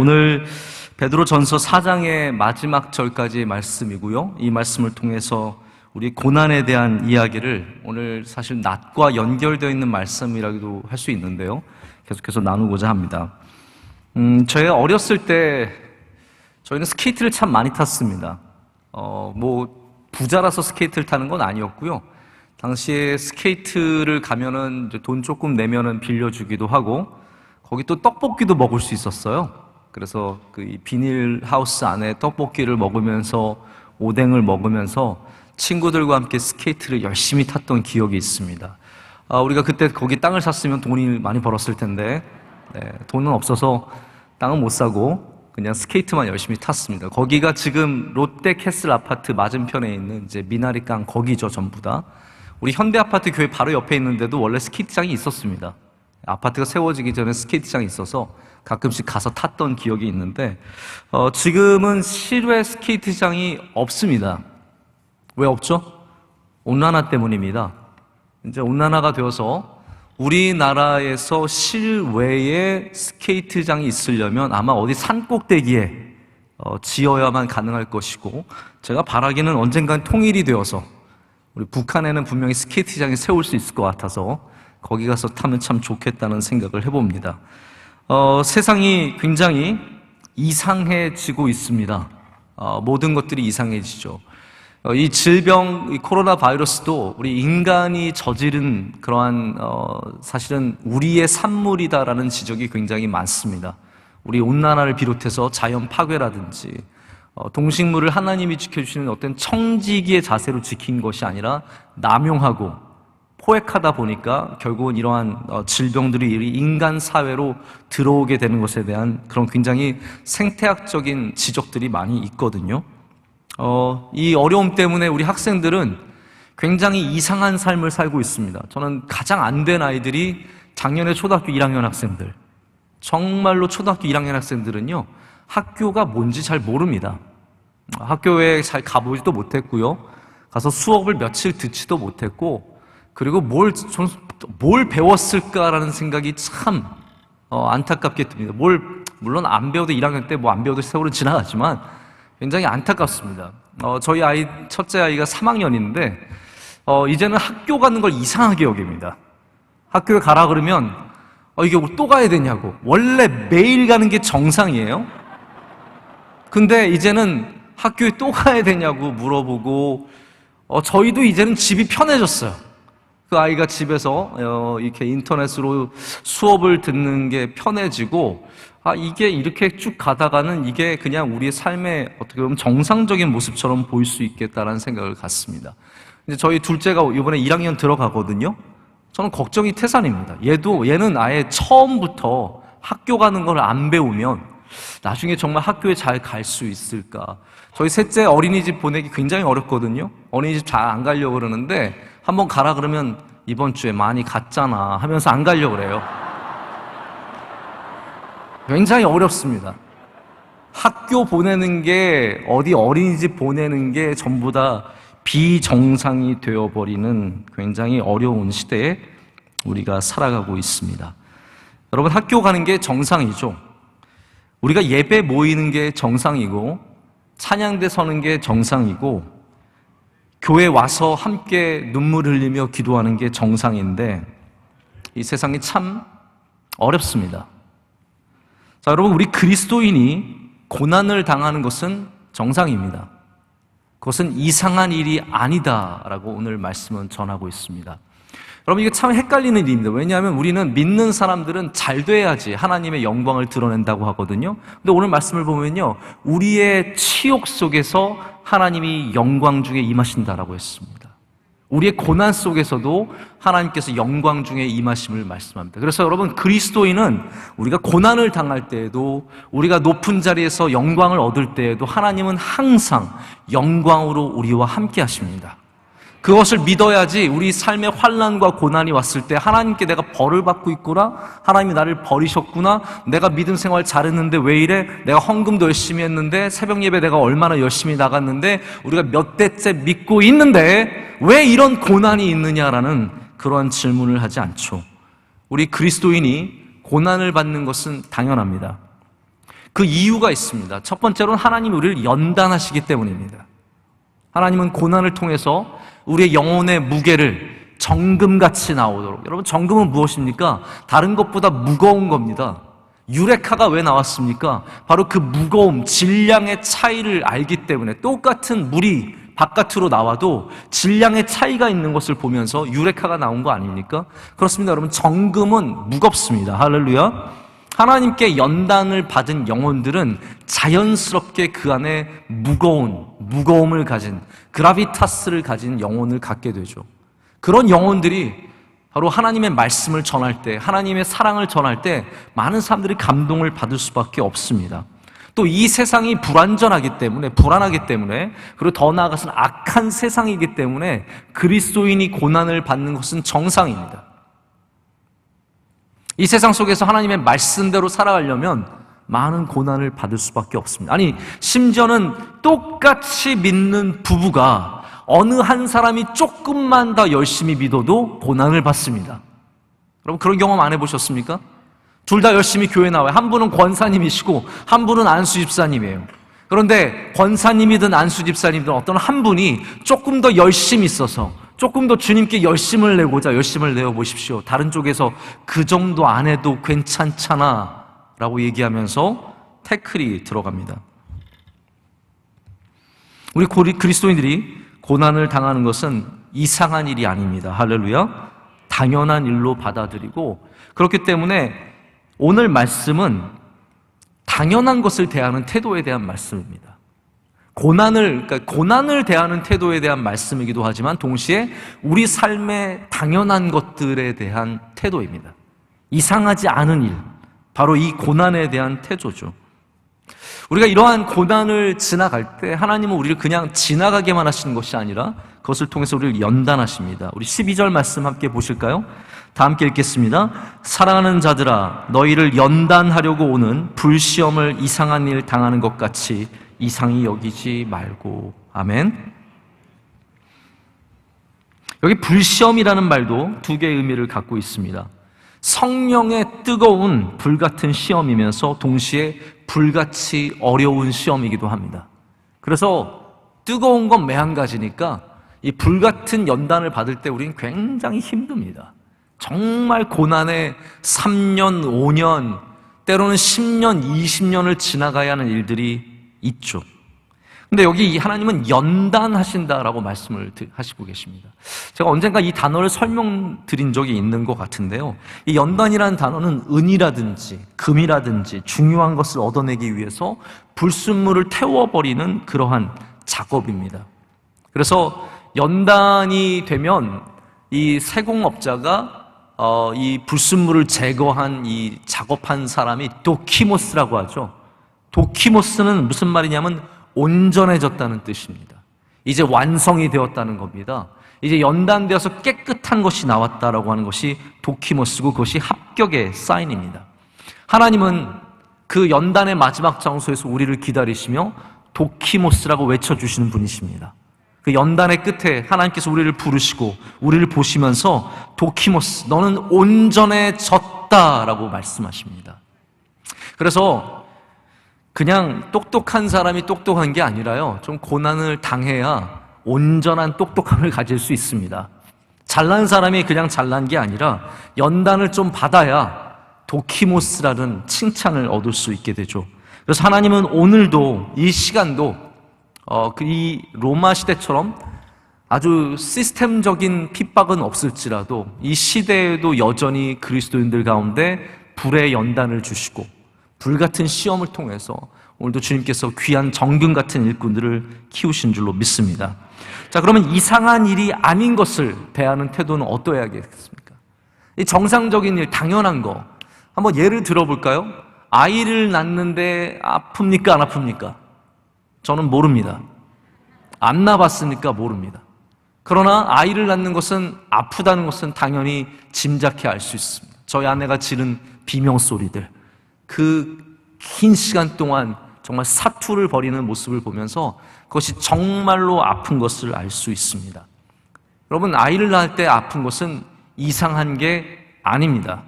오늘 베드로전서 4장의 마지막 절까지의 말씀이고요. 이 말씀을 통해서 우리 고난에 대한 이야기를 오늘 사실 낮과 연결되어 있는 말씀이라고도 할 수 있는데요. 계속해서 나누고자 합니다. 저희가 어렸을 때 저희는 스케이트를 참 많이 탔습니다. 부자라서 스케이트를 타는 건 아니었고요. 당시에 스케이트를 가면은 이제 돈 조금 내면은 빌려주기도 하고 거기 또 떡볶이도 먹을 수 있었어요. 그래서 그 비닐 하우스 안에 떡볶이를 먹으면서 오뎅을 먹으면서 친구들과 함께 스케이트를 열심히 탔던 기억이 있습니다. 우리가 그때 거기 땅을 샀으면 돈이 많이 벌었을 텐데 돈은 없어서 땅은 못 사고 그냥 스케이트만 열심히 탔습니다. 거기가 지금 롯데캐슬 아파트 맞은편에 있는 이제 미나리강 거기죠, 전부 다. 우리 현대아파트 교회 바로 옆에 있는데도 원래 스케이트장이 있었습니다. 아파트가 세워지기 전에 스케이트장이 있어서 가끔씩 가서 탔던 기억이 있는데 지금은 실외 스케이트장이 없습니다. 왜 없죠? 온난화 때문입니다. 이제 온난화가 되어서 우리나라에서 실외에 스케이트장이 있으려면 아마 어디 산 꼭대기에 지어야만 가능할 것이고, 제가 바라기는 언젠간 통일이 되어서 우리 북한에는 분명히 스케이트장이 세울 수 있을 것 같아서 거기 가서 타면 참 좋겠다는 생각을 해봅니다. 세상이 굉장히 이상해지고 있습니다. 모든 것들이 이상해지죠. 이 질병, 이 코로나 바이러스도 우리 인간이 저지른 그러한 사실은 우리의 산물이다라는 지적이 굉장히 많습니다. 우리 온난화를 비롯해서 자연 파괴라든지 동식물을 하나님이 지켜주시는 어떤 청지기의 자세로 지킨 것이 아니라 남용하고 포획하다 보니까 결국은 이러한 질병들이 인간 사회로 들어오게 되는 것에 대한 그런 굉장히 생태학적인 지적들이 많이 있거든요. 이 어려움 때문에 우리 학생들은 굉장히 이상한 삶을 살고 있습니다. 저는 가장 안 된 아이들이 작년에 초등학교 1학년 학생들, 정말로 초등학교 1학년 학생들은요, 학교가 뭔지 잘 모릅니다. 학교에 잘 가보지도 못했고요, 가서 수업을 며칠 듣지도 못했고, 그리고 뭘 배웠을까라는 생각이 참 안타깝게 듭니다. 물론 안 배워도 1학년 때 안 배워도 세월은 지나갔지만 굉장히 안타깝습니다. 저희 아이, 첫째 아이가 3학년인데 이제는 학교 가는 걸 이상하게 여깁니다. 학교에 가라 그러면 이게 또 가야 되냐고. 원래 매일 가는 게 정상이에요. 근데 이제는 학교에 또 가야 되냐고 물어보고, 저희도 이제는 집이 편해졌어요. 그 아이가 집에서 이렇게 인터넷으로 수업을 듣는 게 편해지고, 이게 이렇게 쭉 가다가는 이게 그냥 우리의 삶의 어떻게 보면 정상적인 모습처럼 보일 수 있겠다라는 생각을 갖습니다. 이제 저희 둘째가 이번에 1학년 들어가거든요. 저는 걱정이 태산입니다. 얘는 아예 처음부터 학교 가는 걸 안 배우면 나중에 정말 학교에 잘 갈 수 있을까? 저희 셋째 어린이집 보내기 굉장히 어렵거든요. 어린이집 잘 안 가려고 그러는데 한번 가라 그러면 이번 주에 많이 갔잖아 하면서 안 가려고 그래요. 굉장히 어렵습니다. 학교 보내는 게, 어디 어린이집 보내는 게 전부 다 비정상이 되어버리는 굉장히 어려운 시대에 우리가 살아가고 있습니다. 여러분, 학교 가는 게 정상이죠. 우리가 예배 모이는 게 정상이고 찬양대 서는 게 정상이고 교회 와서 함께 눈물 흘리며 기도하는 게 정상인데 이 세상이 참 어렵습니다. 자, 여러분, 우리 그리스도인이 고난을 당하는 것은 정상입니다. 그것은 이상한 일이 아니다라고 오늘 말씀은 전하고 있습니다. 여러분, 이게 참 헷갈리는 일입니다. 왜냐하면 우리는 믿는 사람들은 잘 돼야지 하나님의 영광을 드러낸다고 하거든요. 근데 오늘 말씀을 보면요, 우리의 치욕 속에서 하나님이 영광 중에 임하신다라고 했습니다. 우리의 고난 속에서도 하나님께서 영광 중에 임하심을 말씀합니다. 그래서 여러분, 그리스도인은 우리가 고난을 당할 때에도, 우리가 높은 자리에서 영광을 얻을 때에도 하나님은 항상 영광으로 우리와 함께 하십니다. 그것을 믿어야지 우리 삶의 환난과 고난이 왔을 때 하나님께 내가 벌을 받고 있구나, 하나님이 나를 버리셨구나, 내가 믿음 생활 잘했는데 왜 이래, 내가 헌금도 열심히 했는데, 새벽 예배 내가 얼마나 열심히 나갔는데, 우리가 몇 대째 믿고 있는데 왜 이런 고난이 있느냐라는 그러한 질문을 하지 않죠. 우리 그리스도인이 고난을 받는 것은 당연합니다. 그 이유가 있습니다. 첫 번째로는 하나님이 우리를 연단하시기 때문입니다. 하나님은 고난을 통해서 우리의 영혼의 무게를 정금같이 나오도록, 여러분 정금은 무엇입니까? 다른 것보다 무거운 겁니다. 유레카가 왜 나왔습니까? 바로 그 무거움, 질량의 차이를 알기 때문에, 똑같은 물이 바깥으로 나와도 질량의 차이가 있는 것을 보면서 유레카가 나온 거 아닙니까? 그렇습니다. 여러분, 정금은 무겁습니다. 할렐루야. 하나님께 연단을 받은 영혼들은 자연스럽게 그 안에 무거움을 가진, 그라비타스를 가진 영혼을 갖게 되죠. 그런 영혼들이 바로 하나님의 말씀을 전할 때, 하나님의 사랑을 전할 때 많은 사람들이 감동을 받을 수밖에 없습니다. 또 이 세상이 불완전하기 때문에, 불안하기 때문에, 그리고 더 나아가서는 악한 세상이기 때문에 그리스도인이 고난을 받는 것은 정상입니다. 이 세상 속에서 하나님의 말씀대로 살아가려면 많은 고난을 받을 수밖에 없습니다. 아니, 심지어는 똑같이 믿는 부부가 어느 한 사람이 조금만 더 열심히 믿어도 고난을 받습니다. 여러분, 그런 경험 안 해보셨습니까? 둘 다 열심히 교회 나와요. 한 분은 권사님이시고 한 분은 안수 집사님이에요. 그런데 권사님이든 안수 집사님이든 어떤 한 분이 조금 더 열심히 있어서, 조금 더 주님께 열심을 내고자 열심을 내어보십시오. 다른 쪽에서 그 정도 안 해도 괜찮잖아 라고 얘기하면서 태클이 들어갑니다. 우리 그리스도인들이 고난을 당하는 것은 이상한 일이 아닙니다. 할렐루야. 당연한 일로 받아들이고, 그렇기 때문에 오늘 말씀은 당연한 것을 대하는 태도에 대한 말씀입니다. 고난을 대하는 태도에 대한 말씀이기도 하지만 동시에 우리 삶의 당연한 것들에 대한 태도입니다. 이상하지 않은 일, 바로 이 고난에 대한 태도죠. 우리가 이러한 고난을 지나갈 때 하나님은 우리를 그냥 지나가게만 하시는 것이 아니라 그것을 통해서 우리를 연단하십니다. 우리 12절 말씀 함께 보실까요? 다 함께 읽겠습니다. 사랑하는 자들아, 너희를 연단하려고 오는 불시험을 이상한 일 당하는 것 같이 이상히 여기지 말고. 아멘. 여기 불시험이라는 말도 두 개의 의미를 갖고 있습니다. 성령의 뜨거운 불같은 시험이면서 동시에 불같이 어려운 시험이기도 합니다. 그래서 뜨거운 건 매한가지니까 이 불같은 연단을 받을 때 우리는 굉장히 힘듭니다. 정말 고난에 3년, 5년, 때로는 10년, 20년을 지나가야 하는 일들이 있죠. 근데 여기 하나님은 연단하신다라고 말씀을 하시고 계십니다. 제가 언젠가 이 단어를 설명드린 적이 있는 것 같은데요. 이 연단이라는 단어는 은이라든지 금이라든지 중요한 것을 얻어내기 위해서 불순물을 태워버리는 그러한 작업입니다. 그래서 연단이 되면 이 세공업자가 이 불순물을 제거한 이 작업한 사람이 도키모스라고 하죠. 도키모스는 무슨 말이냐면 온전해졌다는 뜻입니다. 이제 완성이 되었다는 겁니다. 이제 연단되어서 깨끗한 것이 나왔다라고 하는 것이 도키모스고 그것이 합격의 사인입니다. 하나님은 그 연단의 마지막 장소에서 우리를 기다리시며 도키모스라고 외쳐주시는 분이십니다. 그 연단의 끝에 하나님께서 우리를 부르시고 우리를 보시면서 도키모스, 너는 온전해졌다라고 말씀하십니다. 그래서 그냥 똑똑한 사람이 똑똑한 게 아니라요, 좀 고난을 당해야 온전한 똑똑함을 가질 수 있습니다. 잘난 사람이 그냥 잘난 게 아니라 연단을 좀 받아야 도키모스라는 칭찬을 얻을 수 있게 되죠. 그래서 하나님은 오늘도 이 시간도 이 로마 시대처럼 아주 시스템적인 핍박은 없을지라도 이 시대에도 여전히 그리스도인들 가운데 불의 연단을 주시고 불같은 시험을 통해서 오늘도 주님께서 귀한 정금 같은 일꾼들을 키우신 줄로 믿습니다. 자, 그러면 이상한 일이 아닌 것을 대하는 태도는 어떠해야겠습니까? 이 정상적인 일, 당연한 거 한번 예를 들어볼까요? 아이를 낳는데 아픕니까 안 아픕니까? 저는 모릅니다. 안 낳아봤으니까 모릅니다. 그러나 아이를 낳는 것은 아프다는 것은 당연히 짐작해 알 수 있습니다. 저희 아내가 지른 비명소리들, 그 긴 시간 동안 정말 사투를 벌이는 모습을 보면서 그것이 정말로 아픈 것을 알 수 있습니다. 여러분, 아이를 낳을 때 아픈 것은 이상한 게 아닙니다.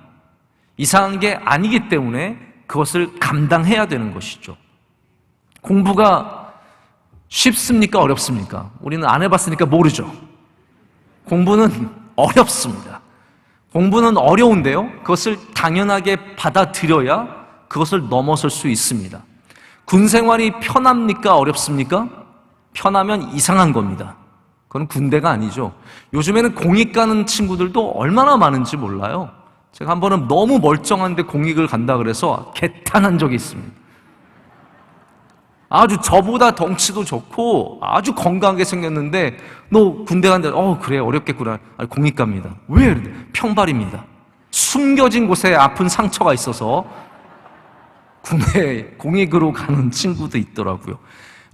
이상한 게 아니기 때문에 그것을 감당해야 되는 것이죠. 공부가 쉽습니까? 어렵습니까? 우리는 안 해봤으니까 모르죠. 공부는 어렵습니다. 공부는 어려운데요, 그것을 당연하게 받아들여야 그것을 넘어설 수 있습니다. 군 생활이 편합니까? 어렵습니까? 편하면 이상한 겁니다. 그건 군대가 아니죠. 요즘에는 공익 가는 친구들도 얼마나 많은지 몰라요. 제가 한 번은 너무 멀쩡한데 공익을 간다 그래서 개탄한 적이 있습니다. 아주 저보다 덩치도 좋고 아주 건강하게 생겼는데 너 군대 간다. 그래 어렵겠구나. 아니, 공익 갑니다. 왜? 평발입니다. 숨겨진 곳에 아픈 상처가 있어서 군에 공익으로 가는 친구도 있더라고요.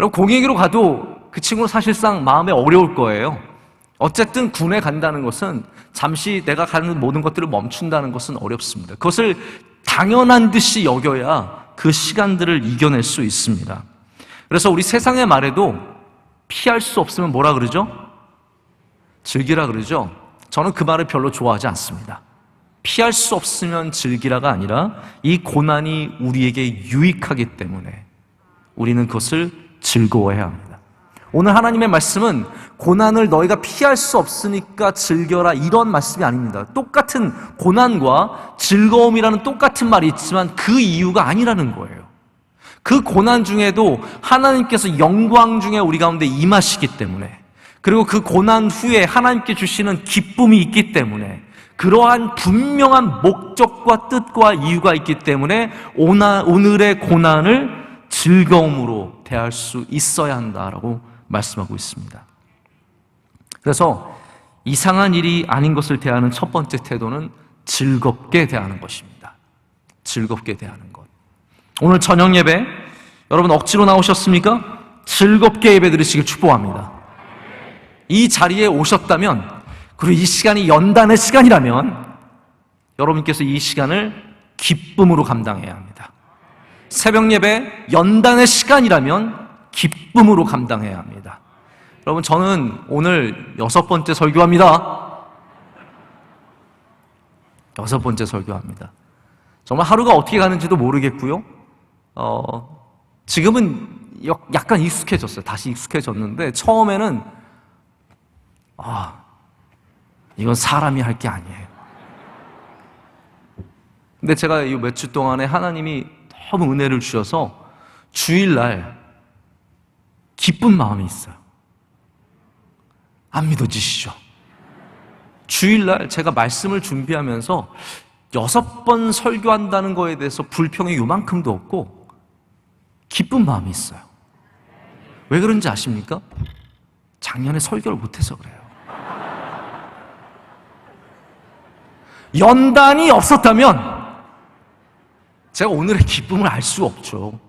여러분, 공익으로 가도 그 친구는 사실상 마음에 어려울 거예요. 어쨌든 군에 간다는 것은 잠시 내가 가는 모든 것들을 멈춘다는 것은 어렵습니다. 그것을 당연한 듯이 여겨야 그 시간들을 이겨낼 수 있습니다. 그래서 우리 세상의 말에도 피할 수 없으면 뭐라 그러죠? 즐기라 그러죠? 저는 그 말을 별로 좋아하지 않습니다. 피할 수 없으면 즐기라가 아니라 이 고난이 우리에게 유익하기 때문에 우리는 그것을 즐거워해야 합니다. 오늘 하나님의 말씀은 고난을 너희가 피할 수 없으니까 즐겨라 이런 말씀이 아닙니다. 똑같은 고난과 즐거움이라는 똑같은 말이 있지만 그 이유가 아니라는 거예요. 그 고난 중에도 하나님께서 영광 중에 우리 가운데 임하시기 때문에, 그리고 그 고난 후에 하나님께 주시는 기쁨이 있기 때문에, 그러한 분명한 목적과 뜻과 이유가 있기 때문에 오늘의 고난을 즐거움으로 대할 수 있어야 한다라고 말씀하고 있습니다. 그래서 이상한 일이 아닌 것을 대하는 첫 번째 태도는 즐겁게 대하는 것입니다. 즐겁게 대하는 것. 오늘 저녁 예배 여러분 억지로 나오셨습니까? 즐겁게 예배 드리시길 축복합니다. 이 자리에 오셨다면, 그리고 이 시간이 연단의 시간이라면 여러분께서 이 시간을 기쁨으로 감당해야 합니다. 새벽 예배 연단의 시간이라면 기쁨으로 감당해야 합니다. 여러분, 저는 오늘 6번째 설교합니다. 6번째 설교합니다. 정말 하루가 어떻게 가는지도 모르겠고요. 지금은 약간 익숙해졌어요. 다시 익숙해졌는데 처음에는 이건 사람이 할 게 아니에요. 근데 제가 이 몇 주 동안에 하나님이 너무 은혜를 주셔서 주일날 기쁜 마음이 있어요. 안 믿어지시죠? 주일날 제가 말씀을 준비하면서 6번 설교한다는 거에 대해서 불평이 요만큼도 없고 기쁜 마음이 있어요. 왜 그런지 아십니까? 작년에 설교를 못해서 그래요. 연단이 없었다면 제가 오늘의 기쁨을 알 수 없죠.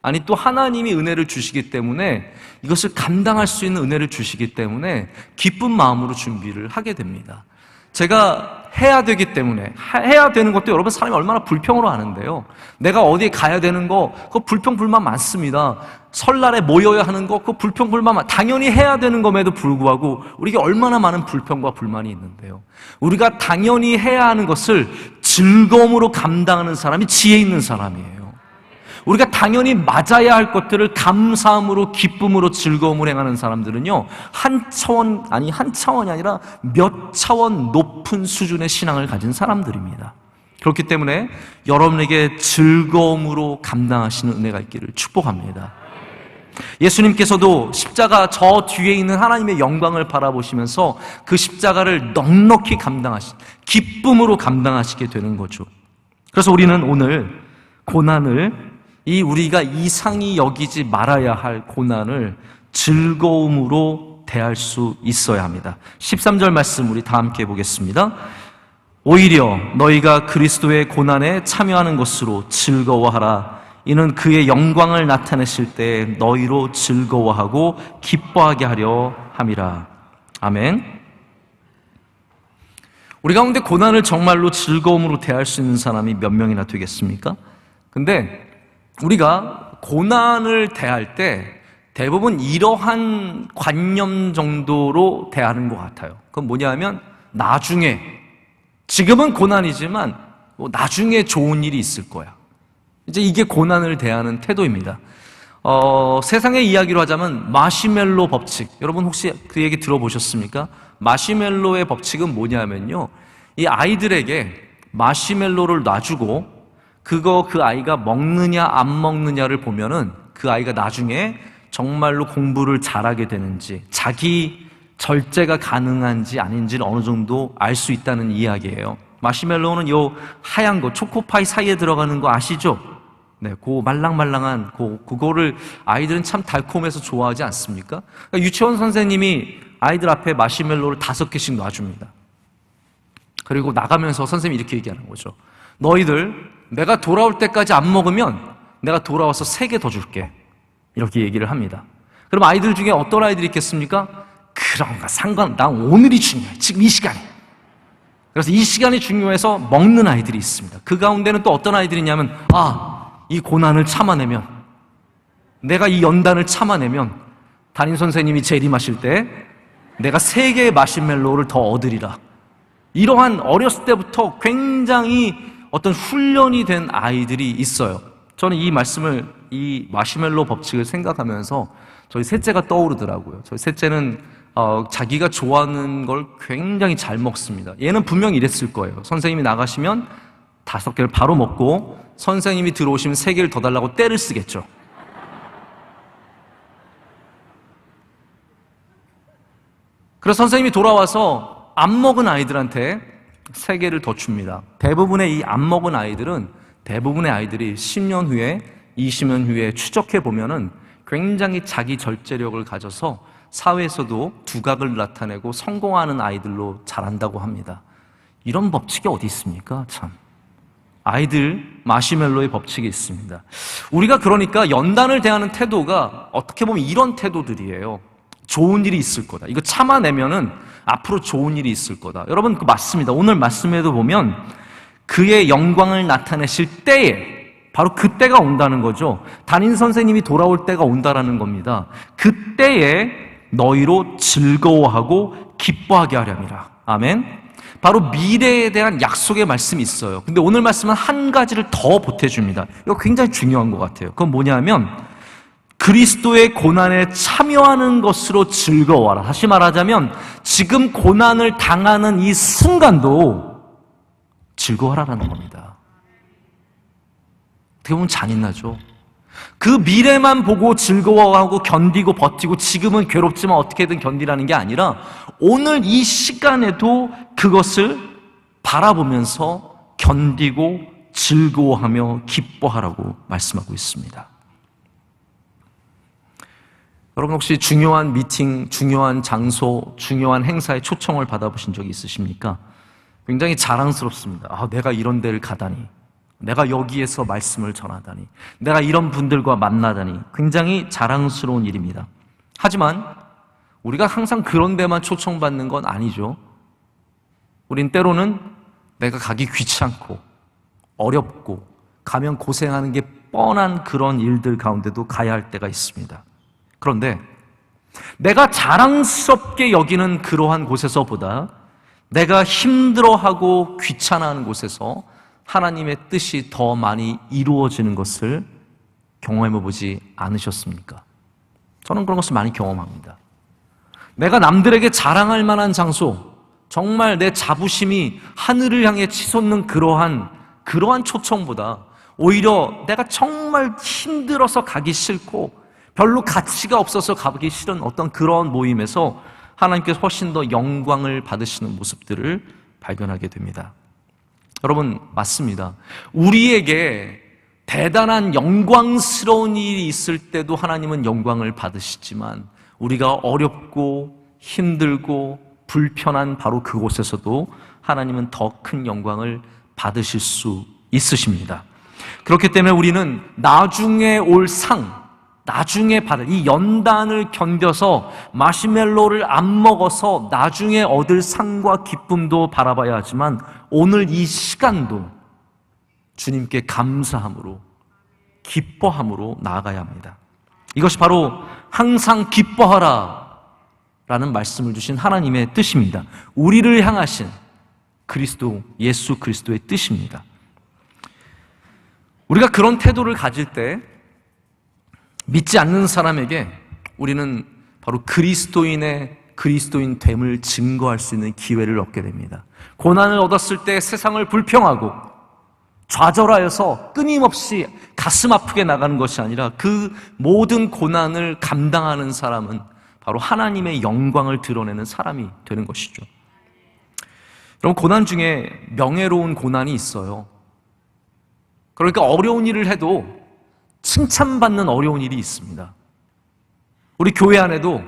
아니, 또 하나님이 은혜를 주시기 때문에, 이것을 감당할 수 있는 은혜를 주시기 때문에 기쁜 마음으로 준비를 하게 됩니다. 제가 해야 되기 때문에, 해야 되는 것도 여러분 사람이 얼마나 불평으로 하는데요. 내가 어디에 가야 되는 거, 그거 불평불만 많습니다. 설날에 모여야 하는 거, 그거 불평불만 당연히 해야 되는 것에도 불구하고 우리가 얼마나 많은 불평과 불만이 있는데요. 우리가 당연히 해야 하는 것을 즐거움으로 감당하는 사람이 지혜 있는 사람이에요. 우리가 당연히 맞아야 할 것들을 감사함으로, 기쁨으로, 즐거움으로 행하는 사람들은요, 한 차원이 아니라 몇 차원 높은 수준의 신앙을 가진 사람들입니다. 그렇기 때문에 여러분에게 즐거움으로 감당하시는 은혜가 있기를 축복합니다. 예수님께서도 십자가 저 뒤에 있는 하나님의 영광을 바라보시면서 그 십자가를 넉넉히 기쁨으로 감당하시게 되는 거죠. 그래서 우리는 오늘 고난을, 우리가 이상히 여기지 말아야 할 고난을 즐거움으로 대할 수 있어야 합니다. 13절 말씀 우리 다 함께 보겠습니다. 오히려 너희가 그리스도의 고난에 참여하는 것으로 즐거워하라. 이는 그의 영광을 나타내실 때 너희로 즐거워하고 기뻐하게 하려 함이라. 아멘. 우리 가운데 고난을 정말로 즐거움으로 대할 수 있는 사람이 몇 명이나 되겠습니까? 근데 우리가 고난을 대할 때 대부분 이러한 관념 정도로 대하는 것 같아요. 그건 뭐냐면, 나중에, 지금은 고난이지만 나중에 좋은 일이 있을 거야. 이제 이게 고난을 대하는 태도입니다. 세상의 이야기로 하자면 마시멜로 법칙. 여러분 혹시 그 얘기 들어보셨습니까? 마시멜로의 법칙은 뭐냐면요. 이 아이들에게 마시멜로를 놔주고 그 아이가 먹느냐 안 먹느냐를 보면은 그 아이가 나중에 정말로 공부를 잘하게 되는지 자기 절제가 가능한지 아닌지를 어느 정도 알 수 있다는 이야기예요. 마시멜로는 요 하얀 거 초코파이 사이에 들어가는 거 아시죠? 네, 그 말랑말랑한 그거를 아이들은 참 달콤해서 좋아하지 않습니까? 그러니까 유치원 선생님이 아이들 앞에 마시멜로를 5개씩 놔줍니다. 그리고 나가면서 선생님이 이렇게 얘기하는 거죠. 너희들 내가 돌아올 때까지 안 먹으면 내가 돌아와서 3개 더 줄게. 이렇게 얘기를 합니다. 그럼 아이들 중에 어떤 아이들이 있겠습니까? 그런가 난 오늘이 중요해. 지금 이 시간이. 그래서 이 시간이 중요해서 먹는 아이들이 있습니다. 그 가운데는 또 어떤 아이들이 있냐면 이 고난을 참아내면, 내가 이 연단을 참아내면 담임 선생님이 재림하실 때 내가 3개의 마시멜로를 더 얻으리라. 이러한 어렸을 때부터 굉장히 어떤 훈련이 된 아이들이 있어요. 저는 이 마시멜로 법칙을 생각하면서 저희 셋째가 떠오르더라고요. 저희 셋째는 자기가 좋아하는 걸 굉장히 잘 먹습니다. 얘는 분명히 이랬을 거예요. 선생님이 나가시면 5개를 바로 먹고 선생님이 들어오시면 3개를 더 달라고 떼를 쓰겠죠. 그래서 선생님이 돌아와서 안 먹은 아이들한테 3개를 더 줍니다. 대부분의 이 안 먹은 아이들은 대부분의 아이들이 10년 후에 20년 후에 추적해 보면은 굉장히 자기 절제력을 가져서 사회에서도 두각을 나타내고 성공하는 아이들로 자란다고 합니다. 이런 법칙이 어디 있습니까? 참. 아이들 마시멜로의 법칙이 있습니다. 우리가 그러니까 연단을 대하는 태도가 어떻게 보면 이런 태도들이에요. 좋은 일이 있을 거다. 이거 참아내면은 앞으로 좋은 일이 있을 거다. 여러분, 그 맞습니다. 오늘 말씀에도 보면 그의 영광을 나타내실 때에 바로 그때가 온다는 거죠. 담임 선생님이 돌아올 때가 온다라는 겁니다. 그때에 너희로 즐거워하고 기뻐하게 하렴이라. 아멘. 바로 미래에 대한 약속의 말씀이 있어요. 근데 오늘 말씀은 한 가지를 더 보태줍니다. 이거 굉장히 중요한 것 같아요. 그건 뭐냐면 그리스도의 고난에 참여하는 것으로 즐거워하라. 다시 말하자면 지금 고난을 당하는 이 순간도 즐거워하라는 겁니다. 어떻게 보면 잔인하죠. 그 미래만 보고 즐거워하고 견디고 버티고 지금은 괴롭지만 어떻게든 견디라는 게 아니라 오늘 이 시간에도 그것을 바라보면서 견디고 즐거워하며 기뻐하라고 말씀하고 있습니다. 여러분 혹시 중요한 미팅, 중요한 장소, 중요한 행사에 초청을 받아보신 적이 있으십니까? 굉장히 자랑스럽습니다. 내가 이런 데를 가다니, 내가 여기에서 말씀을 전하다니, 내가 이런 분들과 만나다니 굉장히 자랑스러운 일입니다. 하지만 우리가 항상 그런 데만 초청받는 건 아니죠. 우린 때로는 내가 가기 귀찮고 어렵고 가면 고생하는 게 뻔한 그런 일들 가운데도 가야 할 때가 있습니다. 그런데 내가 자랑스럽게 여기는 그러한 곳에서보다 내가 힘들어하고 귀찮아하는 곳에서 하나님의 뜻이 더 많이 이루어지는 것을 경험해보지 않으셨습니까? 저는 그런 것을 많이 경험합니다. 내가 남들에게 자랑할 만한 장소, 정말 내 자부심이 하늘을 향해 치솟는 그러한 초청보다 오히려 내가 정말 힘들어서 가기 싫고 별로 가치가 없어서 가기 싫은 어떤 그런 모임에서 하나님께서 훨씬 더 영광을 받으시는 모습들을 발견하게 됩니다. 여러분, 맞습니다. 우리에게 대단한 영광스러운 일이 있을 때도 하나님은 영광을 받으시지만 우리가 어렵고 힘들고 불편한 바로 그곳에서도 하나님은 더 큰 영광을 받으실 수 있으십니다. 그렇기 때문에 우리는 나중에 올 상, 나중에 받을 이 연단을 견뎌서 마시멜로를 안 먹어서 나중에 얻을 상과 기쁨도 바라봐야 하지만 오늘 이 시간도 주님께 감사함으로 기뻐함으로 나아가야 합니다. 이것이 바로 항상 기뻐하라 라는 말씀을 주신 하나님의 뜻입니다. 우리를 향하신 그리스도, 예수 그리스도의 뜻입니다. 우리가 그런 태도를 가질 때 믿지 않는 사람에게 우리는 바로 그리스도인 됨을 증거할 수 있는 기회를 얻게 됩니다. 고난을 얻었을 때 세상을 불평하고 좌절하여서 끊임없이 가슴 아프게 나가는 것이 아니라 그 모든 고난을 감당하는 사람은 바로 하나님의 영광을 드러내는 사람이 되는 것이죠. 여러분, 고난 중에 명예로운 고난이 있어요. 그러니까 어려운 일을 해도 칭찬받는 어려운 일이 있습니다. 우리 교회 안에도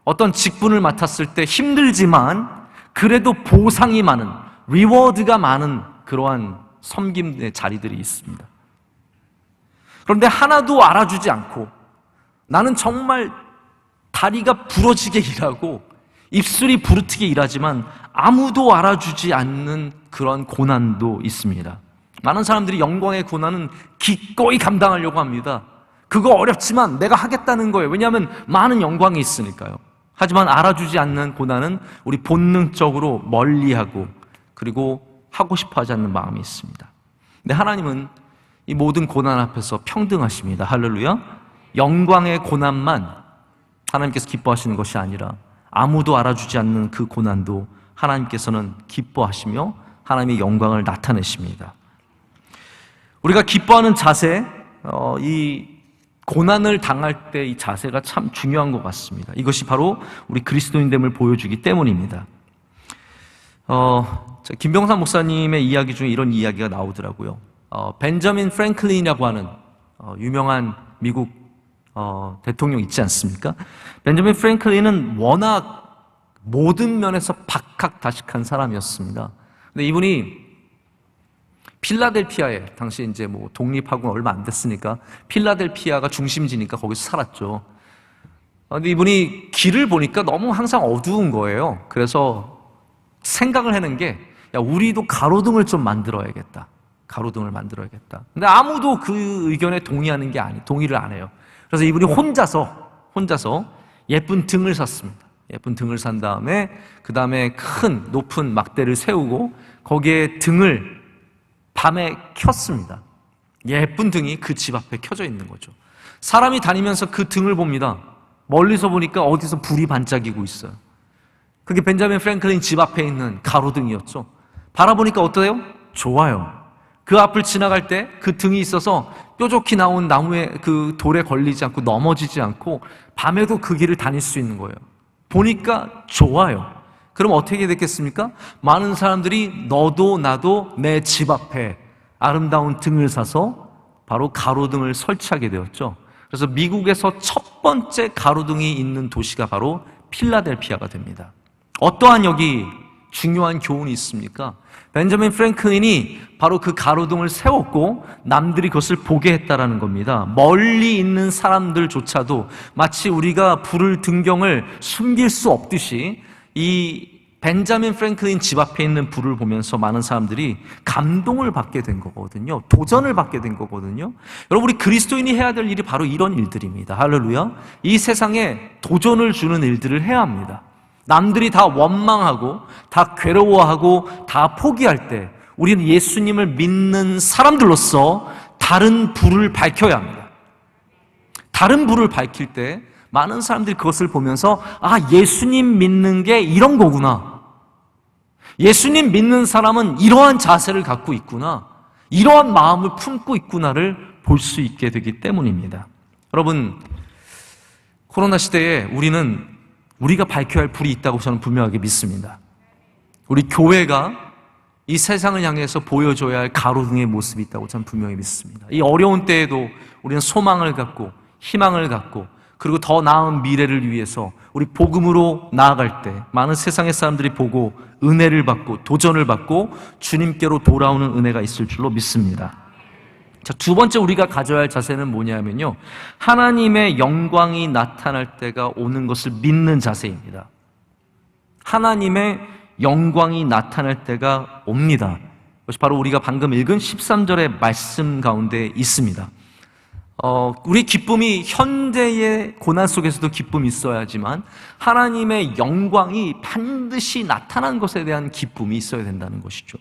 어떤 직분을 맡았을 때 힘들지만 그래도 보상이 많은, 리워드가 많은 그러한 섬김의 자리들이 있습니다. 그런데 하나도 알아주지 않고 나는 정말 다리가 부러지게 일하고 입술이 부르트게 일하지만 아무도 알아주지 않는 그런 고난도 있습니다. 많은 사람들이 영광의 고난은 기꺼이 감당하려고 합니다. 그거 어렵지만 내가 하겠다는 거예요. 왜냐하면 많은 영광이 있으니까요. 하지만 알아주지 않는 고난은 우리 본능적으로 멀리하고 그리고 하고 싶어 하지 않는 마음이 있습니다. 근데 하나님은 이 모든 고난 앞에서 평등하십니다. 할렐루야. 영광의 고난만 하나님께서 기뻐하시는 것이 아니라 아무도 알아주지 않는 그 고난도 하나님께서는 기뻐하시며 하나님의 영광을 나타내십니다. 우리가 기뻐하는 자세, 이 고난을 당할 때 이 자세가 참 중요한 것 같습니다. 이것이 바로 우리 그리스도인됨을 보여주기 때문입니다. 김병삼 목사님의 이야기 중에 이런 이야기가 나오더라고요. 벤저민 프랭클린이라고 하는 유명한 미국 대통령 있지 않습니까? 벤저민 프랭클린은 워낙 모든 면에서 박학다식한 사람이었습니다. 근데 이분이 필라델피아에 당시 이제 뭐 독립하고 얼마 안 됐으니까 필라델피아가 중심지니까 거기서 살았죠. 근데 이분이 길을 보니까 너무 항상 어두운 거예요. 그래서 생각을 해낸 게, 야, 우리도 가로등을 좀 만들어야겠다. 가로등을 만들어야겠다. 근데 아무도 그 의견에 동의를 안 해요. 그래서 이분이 혼자서 예쁜 등을 샀습니다. 예쁜 등을 산 다음에 그 다음에 큰 높은 막대를 세우고 거기에 등을 밤에 켰습니다. 예쁜 등이 그 집 앞에 켜져 있는 거죠. 사람이 다니면서 그 등을 봅니다. 멀리서 보니까 어디서 불이 반짝이고 있어요. 그게 벤자민 프랭클린 집 앞에 있는 가로등이었죠. 바라보니까 어때요? 좋아요. 그 앞을 지나갈 때 그 등이 있어서 뾰족히 나온 나무에 그 돌에 걸리지 않고 넘어지지 않고 밤에도 그 길을 다닐 수 있는 거예요. 보니까 좋아요. 그럼 어떻게 됐겠습니까? 많은 사람들이 너도 나도 내 집 앞에 아름다운 등을 사서 바로 가로등을 설치하게 되었죠. 그래서 미국에서 첫 번째 가로등이 있는 도시가 바로 필라델피아가 됩니다. 어떠한 여기 중요한 교훈이 있습니까? 벤저민 프랭클린이 바로 그 가로등을 세웠고 남들이 그것을 보게 했다라는 겁니다. 멀리 있는 사람들조차도 마치 우리가 불을 등경을 숨길 수 없듯이 이 벤자민 프랭클린 집 앞에 있는 불을 보면서 많은 사람들이 감동을 받게 된 거거든요. 도전을 받게 된 거거든요. 여러분, 우리 그리스도인이 해야 될 일이 바로 이런 일들입니다. 할렐루야. 이 세상에 도전을 주는 일들을 해야 합니다. 남들이 다 원망하고 다 괴로워하고 다 포기할 때 우리는 예수님을 믿는 사람들로서 다른 불을 밝혀야 합니다. 다른 불을 밝힐 때 많은 사람들이 그것을 보면서, 아, 예수님 믿는 게 이런 거구나. 예수님 믿는 사람은 이러한 자세를 갖고 있구나. 이러한 마음을 품고 있구나를 볼 수 있게 되기 때문입니다. 여러분, 코로나 시대에 우리가 밝혀야 할 불이 있다고 저는 분명하게 믿습니다. 우리 교회가 이 세상을 향해서 보여줘야 할 가로등의 모습이 있다고 저는 분명히 믿습니다. 이 어려운 때에도 우리는 소망을 갖고 희망을 갖고 그리고 더 나은 미래를 위해서 우리 복음으로 나아갈 때 많은 세상의 사람들이 보고 은혜를 받고 도전을 받고 주님께로 돌아오는 은혜가 있을 줄로 믿습니다. 자, 두 번째 우리가 가져야 할 자세는 뭐냐면요, 하나님의 영광이 나타날 때가 오는 것을 믿는 자세입니다. 하나님의 영광이 나타날 때가 옵니다. 그것이 바로 우리가 방금 읽은 13절의 말씀 가운데 있습니다. 우리 기쁨이 현재의 고난 속에서도 기쁨이 있어야지만 하나님의 영광이 반드시 나타난 것에 대한 기쁨이 있어야 된다는 것이죠.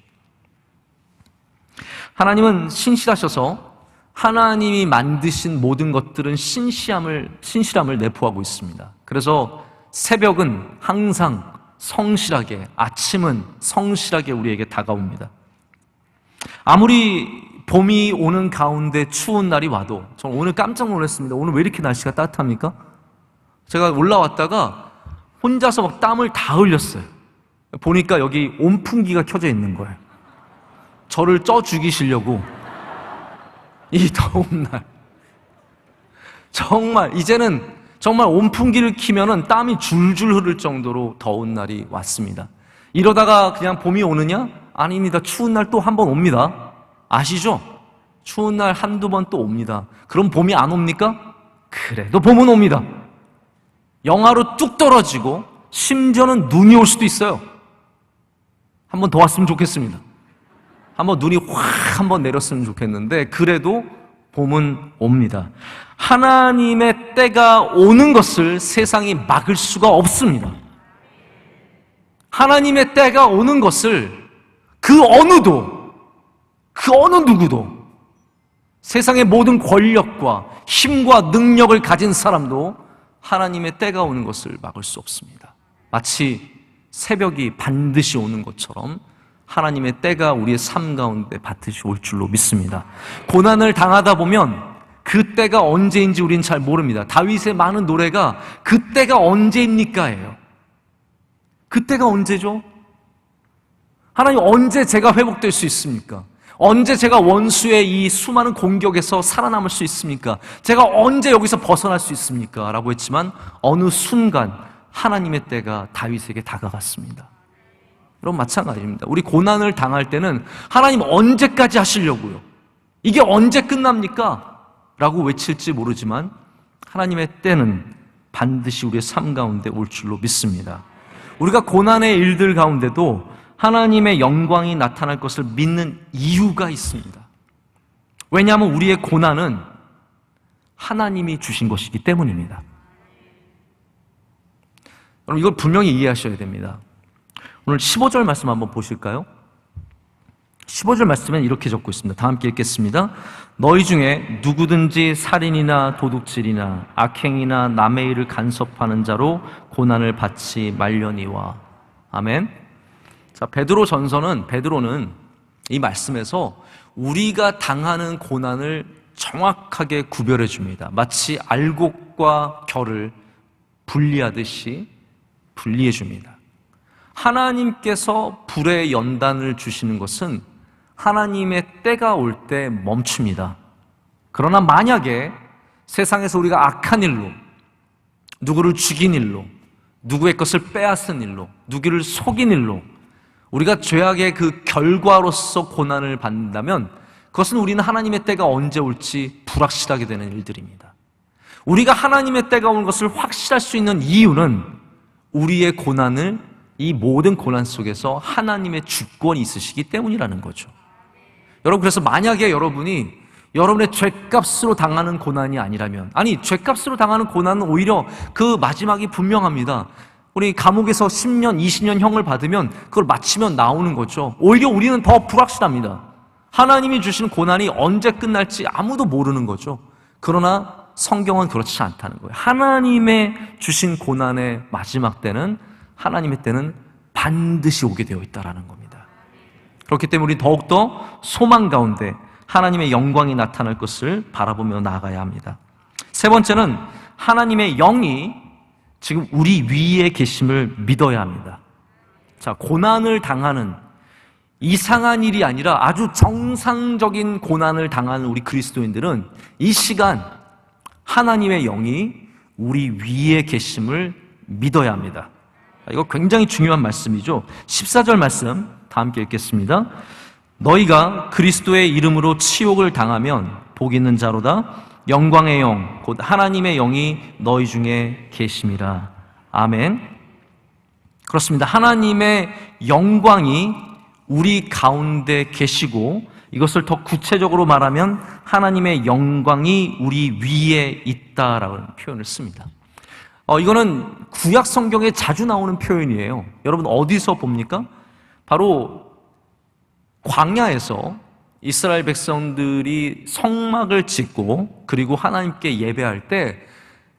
하나님은 신실하셔서 하나님이 만드신 모든 것들은 신실함을 내포하고 있습니다. 그래서 새벽은 항상 성실하게, 아침은 성실하게 우리에게 다가옵니다. 아무리 봄이 오는 가운데 추운 날이 와도, 저는 오늘 깜짝 놀랐습니다. 오늘 왜 이렇게 날씨가 따뜻합니까? 제가 올라왔다가 혼자서 막 땀을 다 흘렸어요. 보니까 여기 온풍기가 켜져 있는 거예요. 저를 쪄 죽이시려고. 이 더운 날 정말 이제는 정말 온풍기를 키면은 땀이 줄줄 흐를 정도로 더운 날이 왔습니다. 이러다가 그냥 봄이 오느냐? 아닙니다. 추운 날 또 한 번 옵니다. 아시죠? 추운 날 한두 번 또 옵니다. 그럼 봄이 안 옵니까? 그래도 봄은 옵니다. 영하로 뚝 떨어지고 심지어는 눈이 올 수도 있어요. 한 번 더 왔으면 좋겠습니다. 한번 눈이 확 한번 내렸으면 좋겠는데 그래도 봄은 옵니다. 하나님의 때가 오는 것을 세상이 막을 수가 없습니다. 하나님의 때가 오는 것을 그 어느 누구도, 세상의 모든 권력과 힘과 능력을 가진 사람도 하나님의 때가 오는 것을 막을 수 없습니다. 마치 새벽이 반드시 오는 것처럼 하나님의 때가 우리의 삶 가운데 반드시 올 줄로 믿습니다. 고난을 당하다 보면 그 때가 언제인지 우리는 잘 모릅니다. 다윗의 많은 노래가 그 때가 언제입니까예요. 그 때가 언제죠? 하나님, 언제 제가 회복될 수 있습니까? 언제 제가 원수의 이 수많은 공격에서 살아남을 수 있습니까? 제가 언제 여기서 벗어날 수 있습니까? 라고 했지만 어느 순간 하나님의 때가 다윗에게 다가갔습니다. 여러분, 마찬가지입니다. 우리 고난을 당할 때는 하나님 언제까지 하시려고요? 이게 언제 끝납니까? 라고 외칠지 모르지만 하나님의 때는 반드시 우리의 삶 가운데 올 줄로 믿습니다. 우리가 고난의 일들 가운데도 하나님의 영광이 나타날 것을 믿는 이유가 있습니다. 왜냐하면 우리의 고난은 하나님이 주신 것이기 때문입니다. 여러분, 이걸 분명히 이해하셔야 됩니다. 오늘 15절 말씀 한번 보실까요? 15절 말씀엔 이렇게 적고 있습니다. 다 함께 읽겠습니다. 너희 중에 누구든지 살인이나 도둑질이나 악행이나 남의 일을 간섭하는 자로 고난을 받지 말려니와. 아멘. 자, 베드로는 이 말씀에서 우리가 당하는 고난을 정확하게 구별해 줍니다. 마치 알곡과 결을 분리하듯이 분리해 줍니다. 하나님께서 불의 연단을 주시는 것은 하나님의 때가 올 때 멈춥니다. 그러나 만약에 세상에서 우리가 악한 일로, 누구를 죽인 일로, 누구의 것을 빼앗은 일로, 누구를 속인 일로 우리가 죄악의 그 결과로서 고난을 받는다면 그것은 우리는 하나님의 때가 언제 올지 불확실하게 되는 일들입니다. 우리가 하나님의 때가 오는 것을 확실할 수 있는 이유는 우리의 고난을, 이 모든 고난 속에서 하나님의 주권이 있으시기 때문이라는 거죠. 여러분, 그래서 만약에 여러분이 여러분의 죗값으로 당하는 고난이 아니라면, 아니, 죗값으로 당하는 고난은 오히려 그 마지막이 분명합니다. 우리 감옥에서 10년, 20년 형을 받으면 그걸 마치면 나오는 거죠. 오히려 우리는 더 불확실합니다. 하나님이 주신 고난이 언제 끝날지 아무도 모르는 거죠. 그러나 성경은 그렇지 않다는 거예요. 하나님의 주신 고난의 마지막 때는, 하나님의 때는 반드시 오게 되어 있다는 겁니다. 그렇기 때문에 우리 더욱더 소망 가운데 하나님의 영광이 나타날 것을 바라보며 나아가야 합니다. 세 번째는 하나님의 영이 지금 우리 위에 계심을 믿어야 합니다. 자, 고난을 당하는 이상한 일이 아니라 아주 정상적인 고난을 당하는 우리 그리스도인들은 이 시간 하나님의 영이 우리 위에 계심을 믿어야 합니다. 이거 굉장히 중요한 말씀이죠. 14절 말씀 다 함께 읽겠습니다. 너희가 그리스도의 이름으로 치욕을 당하면 복 있는 자로다. 영광의 영, 곧 하나님의 영이 너희 중에 계심이라. 아멘. 그렇습니다. 하나님의 영광이 우리 가운데 계시고, 이것을 더 구체적으로 말하면 하나님의 영광이 우리 위에 있다라는 표현을 씁니다. 이거는 구약 성경에 자주 나오는 표현이에요. 여러분, 어디서 봅니까? 바로 광야에서 이스라엘 백성들이 성막을 짓고 그리고 하나님께 예배할 때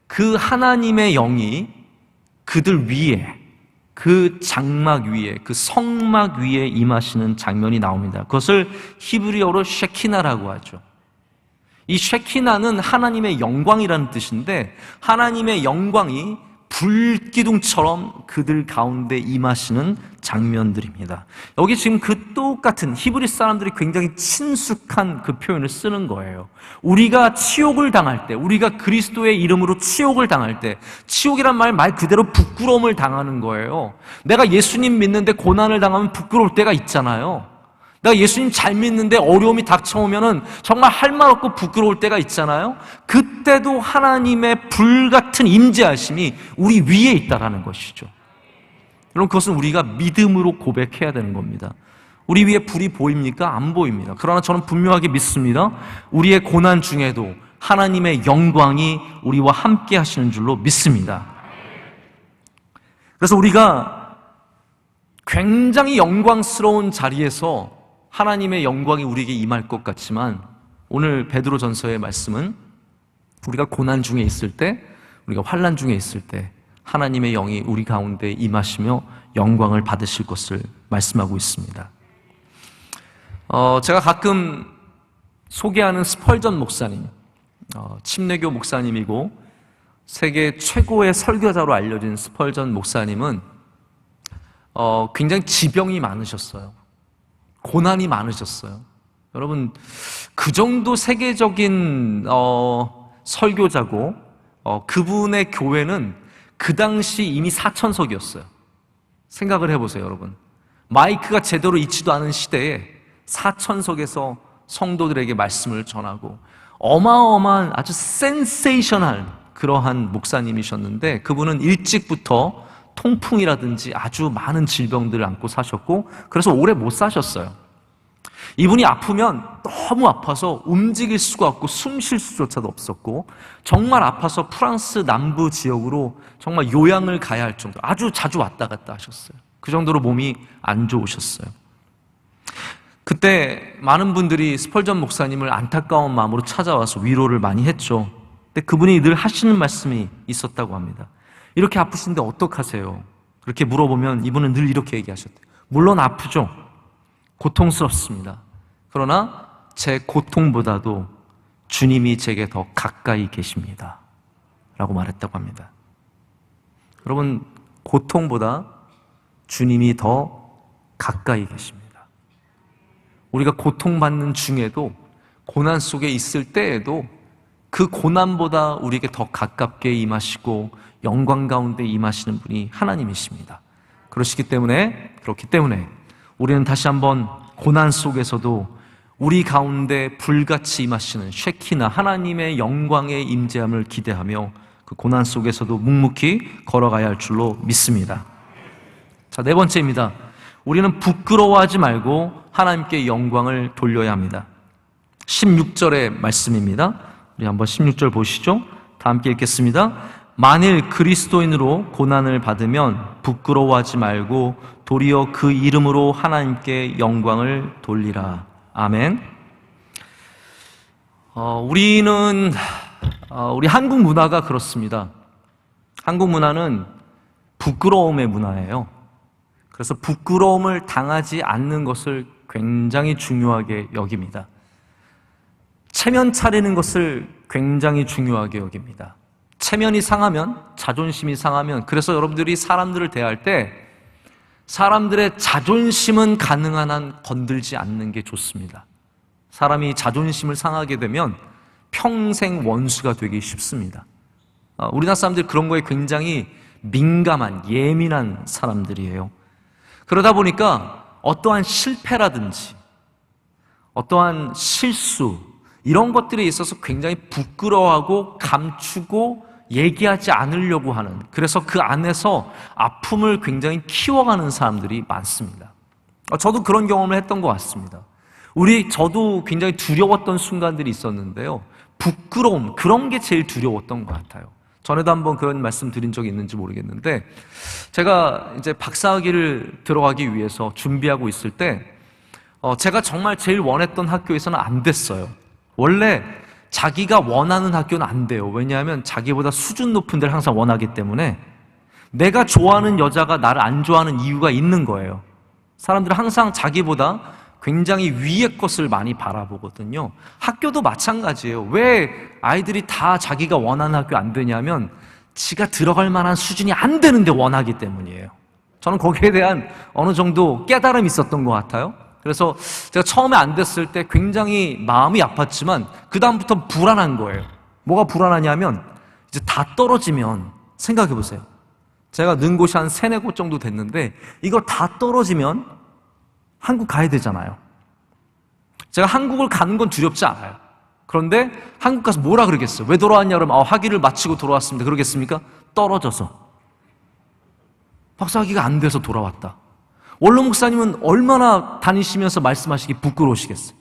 그 하나님의 영이 그들 위에, 그 장막 위에, 그 성막 위에 임하시는 장면이 나옵니다. 그것을 히브리어로 쉐키나라고 하죠. 이 쉐키나는 하나님의 영광이라는 뜻인데, 하나님의 영광이 불기둥처럼 그들 가운데 임하시는 장면들입니다. 여기 지금 그 똑같은 히브리 사람들이 굉장히 친숙한 그 표현을 쓰는 거예요. 우리가 치욕을 당할 때, 우리가 그리스도의 이름으로 치욕을 당할 때, 치욕이란 말 그대로 부끄러움을 당하는 거예요. 내가 예수님 믿는데 고난을 당하면 부끄러울 때가 있잖아요. 내가 예수님 잘 믿는데 어려움이 닥쳐오면은 정말 할 말 없고 부끄러울 때가 있잖아요. 그때도 하나님의 불같은 임재하심이 우리 위에 있다라는 것이죠. 여러분, 그것은 우리가 믿음으로 고백해야 되는 겁니다. 우리 위에 불이 보입니까? 안 보입니다. 그러나 저는 분명하게 믿습니다. 우리의 고난 중에도 하나님의 영광이 우리와 함께 하시는 줄로 믿습니다. 그래서 우리가 굉장히 영광스러운 자리에서 하나님의 영광이 우리에게 임할 것 같지만, 오늘 베드로전서의 말씀은 우리가 고난 중에 있을 때, 우리가 환난 중에 있을 때 하나님의 영이 우리 가운데 임하시며 영광을 받으실 것을 말씀하고 있습니다. 제가 가끔 소개하는 스펄전 목사님, 침례교 목사님이고 세계 최고의 설교자로 알려진 스펄전 목사님은 굉장히 지병이 많으셨어요. 고난이 많으셨어요. 여러분, 그 정도 세계적인 설교자고 그분의 교회는 그 당시 이미 4,000석이었어요. 생각을 해보세요, 여러분. 마이크가 제대로 있지도 않은 시대에 4,000석에서 성도들에게 말씀을 전하고 어마어마한 아주 센세이셔널 그러한 목사님이셨는데, 그분은 일찍부터 통풍이라든지 아주 많은 질병들을 안고 사셨고, 그래서 오래 못 사셨어요. 이분이 아프면 너무 아파서 움직일 수가 없고 숨 쉴 수조차도 없었고, 정말 아파서 프랑스 남부 지역으로 정말 요양을 가야 할 정도, 아주 자주 왔다 갔다 하셨어요. 그 정도로 몸이 안 좋으셨어요. 그때 많은 분들이 스펄전 목사님을 안타까운 마음으로 찾아와서 위로를 많이 했죠. 근데 그분이 늘 하시는 말씀이 있었다고 합니다. 이렇게 아프신데 어떡하세요? 그렇게 물어보면 이분은 늘 이렇게 얘기하셨대요. 물론 아프죠. 고통스럽습니다. 그러나 제 고통보다도 주님이 제게 더 가까이 계십니다. 라고 말했다고 합니다. 여러분, 고통보다 주님이 더 가까이 계십니다. 우리가 고통받는 중에도, 고난 속에 있을 때에도 그 고난보다 우리에게 더 가깝게 임하시고 영광 가운데 임하시는 분이 하나님이십니다. 그렇기 때문에 우리는 다시 한번 고난 속에서도 우리 가운데 불같이 임하시는 쉐키나 하나님의 영광의 임재함을 기대하며 그 고난 속에서도 묵묵히 걸어가야 할 줄로 믿습니다. 자, 네 번째입니다. 우리는 부끄러워하지 말고 하나님께 영광을 돌려야 합니다. 16절의 말씀입니다. 우리 한번 16절 보시죠. 다 함께 읽겠습니다. 만일 그리스도인으로 고난을 받으면 부끄러워하지 말고 도리어 그 이름으로 하나님께 영광을 돌리라. 아멘. 우리 한국 문화가 그렇습니다. 한국 문화는 부끄러움의 문화예요. 그래서 부끄러움을 당하지 않는 것을 굉장히 중요하게 여깁니다. 체면 차리는 것을 굉장히 중요하게 여깁니다. 체면이 상하면, 자존심이 상하면, 그래서 여러분들이 사람들을 대할 때 사람들의 자존심은 가능한 한 건들지 않는 게 좋습니다. 사람이 자존심을 상하게 되면 평생 원수가 되기 쉽습니다. 우리나라 사람들이 그런 거에 굉장히 민감한, 예민한 사람들이에요. 그러다 보니까 어떠한 실패라든지 어떠한 실수, 이런 것들에 있어서 굉장히 부끄러워하고 감추고 얘기하지 않으려고 하는, 그래서 그 안에서 아픔을 굉장히 키워가는 사람들이 많습니다. 저도 그런 경험을 했던 것 같습니다. 저도 굉장히 두려웠던 순간들이 있었는데요. 부끄러움, 그런 게 제일 두려웠던 것 같아요. 전에도 한번 그런 말씀 드린 적이 있는지 모르겠는데, 제가 이제 박사학위를 들어가기 위해서 준비하고 있을 때 제가 정말 제일 원했던 학교에서는 안 됐어요. 원래 자기가 원하는 학교는 안 돼요. 왜냐하면 자기보다 수준 높은 데를 항상 원하기 때문에 내가 좋아하는 여자가 나를 안 좋아하는 이유가 있는 거예요. 사람들은 항상 자기보다 굉장히 위의 것을 많이 바라보거든요. 학교도 마찬가지예요. 왜 아이들이 다 자기가 원하는 학교 안 되냐면 지가 들어갈 만한 수준이 안 되는데 원하기 때문이에요. 저는 거기에 대한 어느 정도 깨달음이 있었던 것 같아요. 그래서 제가 처음에 안 됐을 때 굉장히 마음이 아팠지만 그 다음부터 불안한 거예요. 뭐가 불안하냐면 이제 다 떨어지면 생각해 보세요. 제가 는 곳이 한 3-4곳 정도 됐는데 이거 다 떨어지면 한국 가야 되잖아요. 제가 한국을 가는 건 두렵지 않아요. 그런데 한국 가서 뭐라 그러겠어요? 왜 돌아왔냐 그러면 학위를 마치고 돌아왔습니다. 그러겠습니까? 떨어져서. 박사학위가 안 돼서 돌아왔다. 원로 목사님은 얼마나 다니시면서 말씀하시기 부끄러우시겠어요?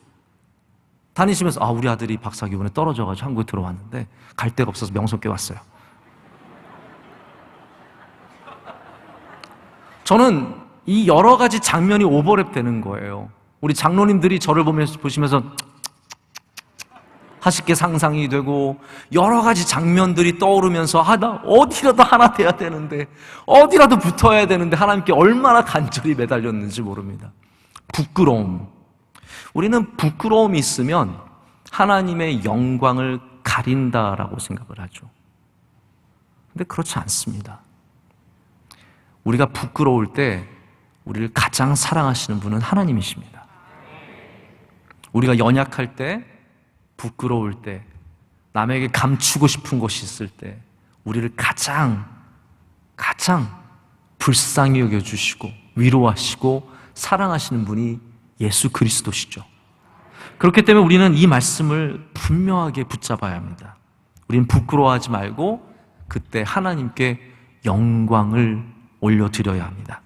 다니시면서 우리 아들이 박사학위 이번에 떨어져가지고 한국에 들어왔는데 갈 데가 없어서 명석교회 왔어요. 저는 이 여러 가지 장면이 오버랩 되는 거예요. 우리 장로님들이 저를 보시면서 하쉽게 상상이 되고 여러 가지 장면들이 떠오르면서 나 어디라도 하나 돼야 되는데 어디라도 붙어야 되는데 하나님께 얼마나 간절히 매달렸는지 모릅니다. 부끄러움. 우리는 부끄러움이 있으면 하나님의 영광을 가린다라고 생각을 하죠. 근데 그렇지 않습니다. 우리가 부끄러울 때 우리를 가장 사랑하시는 분은 하나님이십니다. 우리가 연약할 때, 부끄러울 때, 남에게 감추고 싶은 것이 있을 때 우리를 가장 불쌍히 여겨주시고 위로하시고 사랑하시는 분이 예수 그리스도시죠. 그렇기 때문에 우리는 이 말씀을 분명하게 붙잡아야 합니다. 우리는 부끄러워하지 말고 그때 하나님께 영광을 올려드려야 합니다.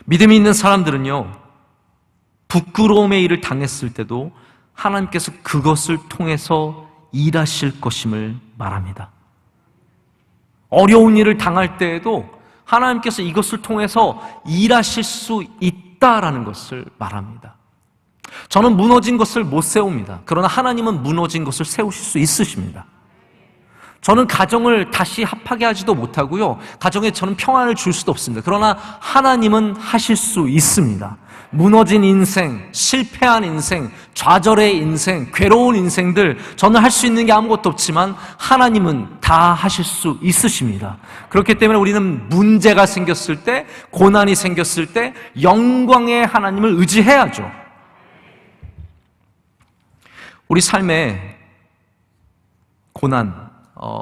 믿음이 있는 사람들은요, 부끄러움의 일을 당했을 때도 하나님께서 그것을 통해서 일하실 것임을 말합니다. 어려운 일을 당할 때에도 하나님께서 이것을 통해서 일하실 수 있다라는 것을 말합니다. 저는 무너진 것을 못 세웁니다. 그러나 하나님은 무너진 것을 세우실 수 있으십니다. 저는 가정을 다시 합하게 하지도 못하고요, 가정에 저는 평안을 줄 수도 없습니다. 그러나 하나님은 하실 수 있습니다. 무너진 인생, 실패한 인생, 좌절의 인생, 괴로운 인생들, 저는 할 수 있는 게 아무것도 없지만 하나님은 다 하실 수 있으십니다. 그렇기 때문에 우리는 문제가 생겼을 때, 고난이 생겼을 때 영광의 하나님을 의지해야죠. 우리 삶에 고난,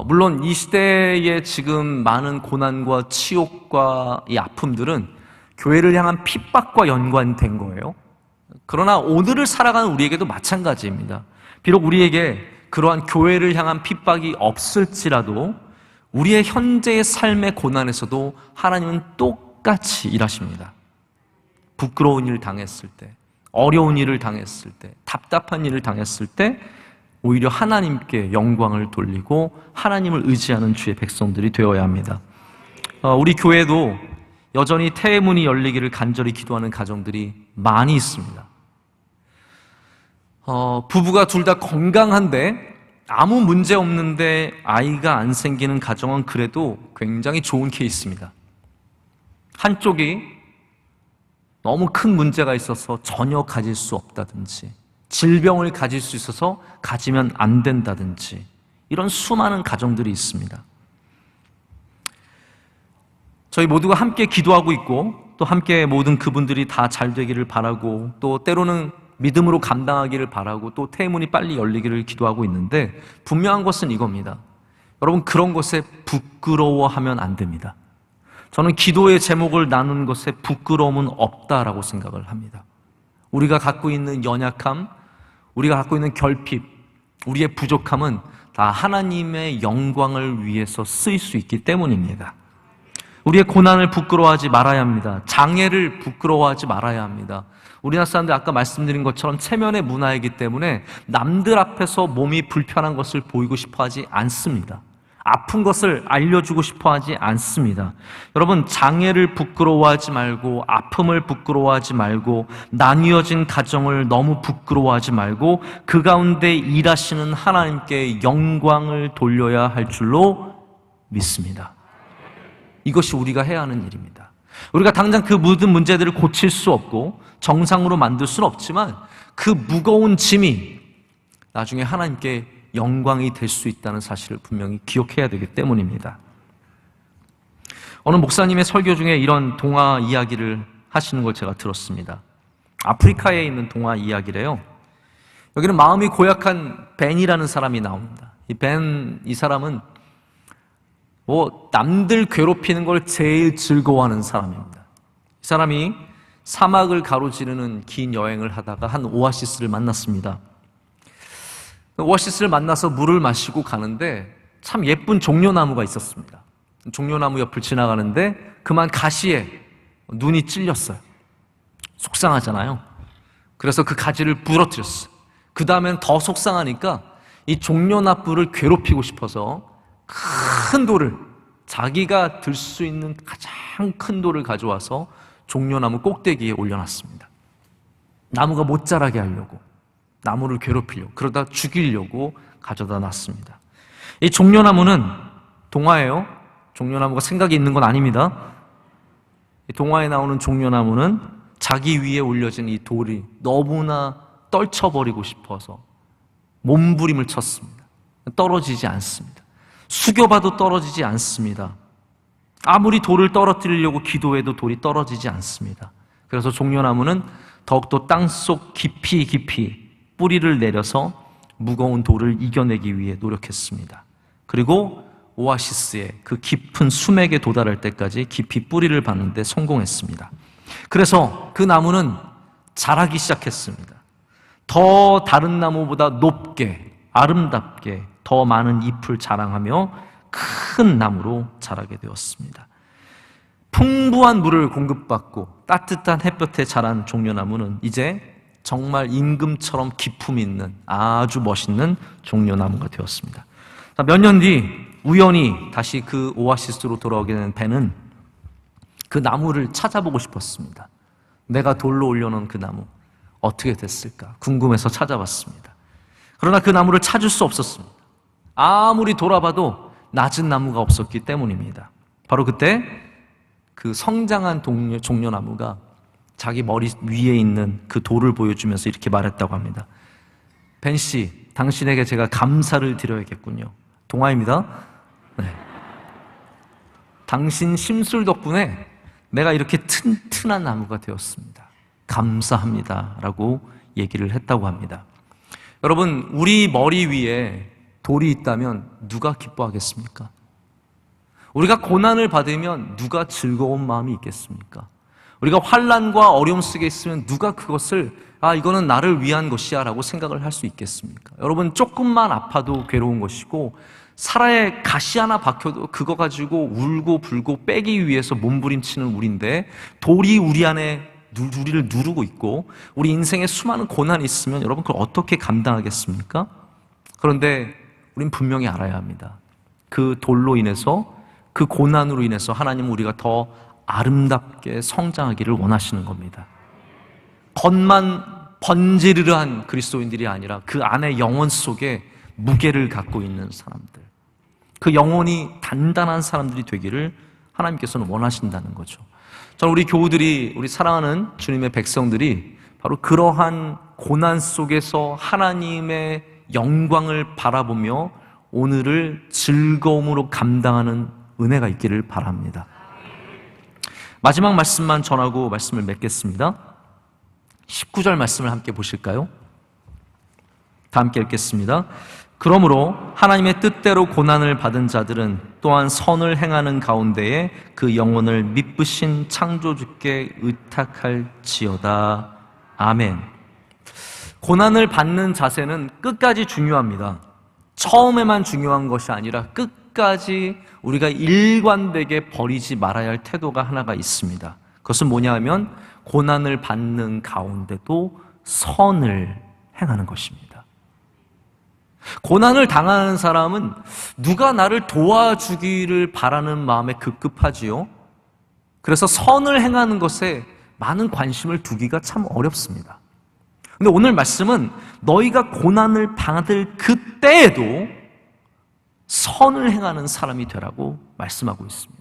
물론 이 시대에 지금 많은 고난과 치욕과 이 아픔들은 교회를 향한 핍박과 연관된 거예요. 그러나 오늘을 살아가는 우리에게도 마찬가지입니다. 비록 우리에게 그러한 교회를 향한 핍박이 없을지라도 우리의 현재의 삶의 고난에서도 하나님은 똑같이 일하십니다. 부끄러운 일을 당했을 때, 어려운 일을 당했을 때, 답답한 일을 당했을 때 오히려 하나님께 영광을 돌리고 하나님을 의지하는 주의 백성들이 되어야 합니다. 우리 교회도 여전히 태의 문이 열리기를 간절히 기도하는 가정들이 많이 있습니다. 부부가 둘 다 건강한데 아무 문제 없는데 아이가 안 생기는 가정은 그래도 굉장히 좋은 케이스입니다. 한쪽이 너무 큰 문제가 있어서 전혀 가질 수 없다든지, 질병을 가질 수 있어서 가지면 안 된다든지, 이런 수많은 가정들이 있습니다. 저희 모두가 함께 기도하고 있고 또 함께 모든 그분들이 다 잘 되기를 바라고, 또 때로는 믿음으로 감당하기를 바라고, 또 태문이 빨리 열리기를 기도하고 있는데 분명한 것은 이겁니다. 여러분, 그런 것에 부끄러워하면 안 됩니다. 저는 기도의 제목을 나눈 것에 부끄러움은 없다라고 생각을 합니다. 우리가 갖고 있는 연약함, 우리가 갖고 있는 결핍, 우리의 부족함은 다 하나님의 영광을 위해서 쓰일 수 있기 때문입니다. 우리의 고난을 부끄러워하지 말아야 합니다. 장애를 부끄러워하지 말아야 합니다. 우리나라 사람들 아까 말씀드린 것처럼 체면의 문화이기 때문에 남들 앞에서 몸이 불편한 것을 보이고 싶어 하지 않습니다. 아픈 것을 알려주고 싶어 하지 않습니다. 여러분, 장애를 부끄러워하지 말고, 아픔을 부끄러워하지 말고, 나뉘어진 가정을 너무 부끄러워하지 말고, 그 가운데 일하시는 하나님께 영광을 돌려야 할 줄로 믿습니다. 이것이 우리가 해야 하는 일입니다. 우리가 당장 그 모든 문제들을 고칠 수 없고 정상으로 만들 수는 없지만 그 무거운 짐이 나중에 하나님께 영광이 될 수 있다는 사실을 분명히 기억해야 되기 때문입니다. 어느 목사님의 설교 중에 이런 동화 이야기를 하시는 걸 제가 들었습니다. 아프리카에 있는 동화 이야기래요. 여기는 마음이 고약한 벤이라는 사람이 나옵니다. 이 사람은 남들 괴롭히는 걸 제일 즐거워하는 사람입니다. 이 사람이 사막을 가로지르는 긴 여행을 하다가 한 오아시스를 만났습니다. 오아시스를 만나서 물을 마시고 가는데 참 예쁜 종려나무가 있었습니다. 종려나무 옆을 지나가는데 그만 가시에 눈이 찔렸어요. 속상하잖아요. 그래서 그 가지를 부러뜨렸어요. 그 다음엔 더 속상하니까 이 종려나무를 괴롭히고 싶어서 큰 돌을, 자기가 들 수 있는 가장 큰 돌을 가져와서 종려나무 꼭대기에 올려놨습니다. 나무가 못 자라게 하려고, 나무를 괴롭히려고, 그러다 죽이려고 가져다 놨습니다. 이 종려나무는 동화예요. 종려나무가 생각이 있는 건 아닙니다. 이 동화에 나오는 종려나무는 자기 위에 올려진 이 돌이 너무나 떨쳐버리고 싶어서 몸부림을 쳤습니다. 떨어지지 않습니다. 숙여봐도 떨어지지 않습니다. 아무리 돌을 떨어뜨리려고 기도해도 돌이 떨어지지 않습니다. 그래서 종려나무는 더욱더 땅속 깊이 뿌리를 내려서 무거운 돌을 이겨내기 위해 노력했습니다. 그리고 오아시스의 그 깊은 수맥에 도달할 때까지 깊이 뿌리를 받는데 성공했습니다. 그래서 그 나무는 자라기 시작했습니다. 더 다른 나무보다 높게, 아름답게 더 많은 잎을 자랑하며 큰 나무로 자라게 되었습니다. 풍부한 물을 공급받고 따뜻한 햇볕에 자란 종려나무는 이제 정말 임금처럼 기품 있는 아주 멋있는 종려나무가 되었습니다. 몇 년 뒤 우연히 다시 그 오아시스로 돌아오게 된 벤은 그 나무를 찾아보고 싶었습니다. 내가 돌로 올려놓은 그 나무 어떻게 됐을까 궁금해서 찾아봤습니다. 그러나 그 나무를 찾을 수 없었습니다. 아무리 돌아봐도 낮은 나무가 없었기 때문입니다. 바로 그때 그 성장한 종려나무가 자기 머리 위에 있는 그 돌을 보여주면서 이렇게 말했다고 합니다. 벤 씨, 당신에게 제가 감사를 드려야겠군요. 동화입니다. 네. 당신 심술 덕분에 내가 이렇게 튼튼한 나무가 되었습니다. 감사합니다. 라고 얘기를 했다고 합니다. 여러분, 우리 머리 위에 돌이 있다면 누가 기뻐하겠습니까? 우리가 고난을 받으면 누가 즐거운 마음이 있겠습니까? 우리가 환난과 어려움 속에 있으면 누가 그것을 이거는 나를 위한 것이야 라고 생각을 할 수 있겠습니까? 여러분, 조금만 아파도 괴로운 것이고 살에 가시 하나 박혀도 그거 가지고 울고 불고 빼기 위해서 몸부림치는 우리인데 돌이 우리 안에 우리를 누르고 있고 우리 인생에 수많은 고난이 있으면 여러분 그걸 어떻게 감당하겠습니까? 그런데 우린 분명히 알아야 합니다. 그 돌로 인해서, 그 고난으로 인해서 하나님은 우리가 더 아름답게 성장하기를 원하시는 겁니다. 겉만 번지르르한 그리스도인들이 아니라 그 안에 영혼 속에 무게를 갖고 있는 사람들, 그 영혼이 단단한 사람들이 되기를 하나님께서는 원하신다는 거죠. 저는 우리 교우들이, 우리 사랑하는 주님의 백성들이 바로 그러한 고난 속에서 하나님의 영광을 바라보며 오늘을 즐거움으로 감당하는 은혜가 있기를 바랍니다. 마지막 말씀만 전하고 말씀을 맺겠습니다. 19절 말씀을 함께 보실까요? 다 함께 읽겠습니다. 그러므로 하나님의 뜻대로 고난을 받은 자들은 또한 선을 행하는 가운데에 그 영혼을 미쁘신 창조주께 의탁할지어다. 아멘. 고난을 받는 자세는 끝까지 중요합니다. 처음에만 중요한 것이 아니라 끝까지 우리가 일관되게 버리지 말아야 할 태도가 하나가 있습니다. 그것은 뭐냐 하면 고난을 받는 가운데도 선을 행하는 것입니다. 고난을 당하는 사람은 누가 나를 도와주기를 바라는 마음에 급급하지요. 그래서 선을 행하는 것에 많은 관심을 두기가 참 어렵습니다. 근데 오늘 말씀은 너희가 고난을 받을 그때에도 선을 행하는 사람이 되라고 말씀하고 있습니다.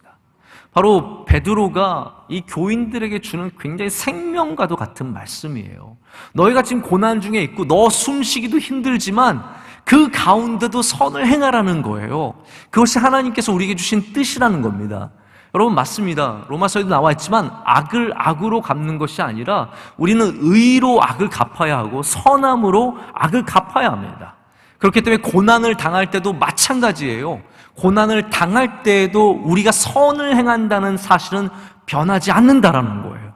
바로 베드로가 이 교인들에게 주는 굉장히 생명과도 같은 말씀이에요. 너희가 지금 고난 중에 있고 너 숨쉬기도 힘들지만 그 가운데도 선을 행하라는 거예요. 그것이 하나님께서 우리에게 주신 뜻이라는 겁니다. 여러분, 맞습니다. 로마서에도 나와 있지만 악을 악으로 갚는 것이 아니라 우리는 의로 악을 갚아야 하고 선함으로 악을 갚아야 합니다. 그렇기 때문에 고난을 당할 때도 마찬가지예요. 고난을 당할 때에도 우리가 선을 행한다는 사실은 변하지 않는다라는 거예요.